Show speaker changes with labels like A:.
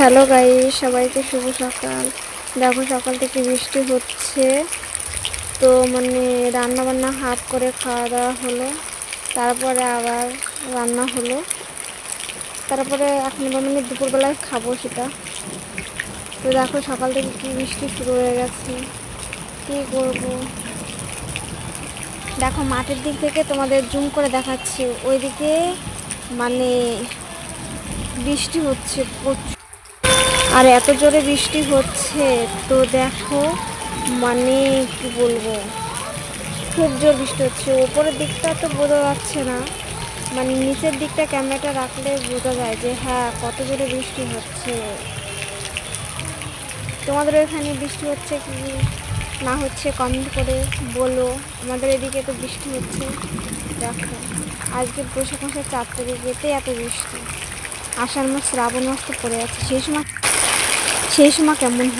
A: Hello guys, সবাইকে শুভ সকাল। দেখো সকাল থেকে বৃষ্টি হচ্ছে, তো রান্না বান্না হাফ করে খাওয়া দাওয়া হলো, তারপরে আবার রান্না হলো, তারপরে এখন দুপুরবেলায় খাবো সেটা। তো দেখো সকাল থেকে কি বৃষ্টি শুরু হয়ে গেছে, কী করবো। দেখো মাঠের দিক থেকে তোমাদের জুম করে দেখাচ্ছি, ওইদিকে বৃষ্টি হচ্ছে প্রচুর, আর এত জোরে বৃষ্টি হচ্ছে। তো দেখো কি বলবো, খুব জোর বৃষ্টি হচ্ছে। ওপরের দিকটা তো বোঝা যাচ্ছে না, নিচের দিকটা ক্যামেরাটা রাখলে বোঝা যায় যে হ্যাঁ কত জোরে বৃষ্টি হচ্ছে। তোমাদের এখানে বৃষ্টি হচ্ছে কি না হচ্ছে কমেন্ট করে বলো। আমাদের এদিকে তো বৃষ্টি হচ্ছে। দেখো আজকে বৈশাখ মাসের 4 তারিখেতে এত বৃষ্টি। আষাঢ় মাস শ্রাবণ মাস তো পড়ে যাচ্ছে, সেই সময় কেমন হয়।